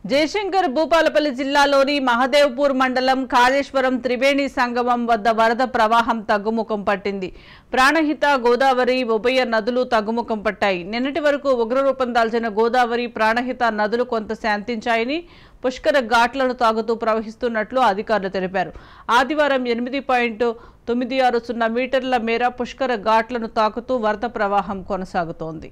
జయశంకర్ భూపాలపల్లి జిల్లాలోని మహదేవ్పూర్ మండలం కాళేశ్వరం త్రివేణి సంగమం వద్ద వరద ప్రవాహం తగ్గుముఖం పట్టింది. ప్రాణహిత, గోదావరి ఉభయ నదులు తగ్గుముఖం పట్టాయి. నిన్నటి వరకు ఉగ్రరూపం దాల్చిన గోదావరి, ప్రాణహిత నదులు కొంత శాంతించాయని, పుష్కర ఘాట్లను తాగుతూ ప్రవహిస్తున్నట్లు అధికారులు తెలిపారు. ఆదివారం 8.960 మీటర్ల మేర పుష్కర ఘాట్లను తాకుతూ వరద ప్రవాహం కొనసాగుతోంది.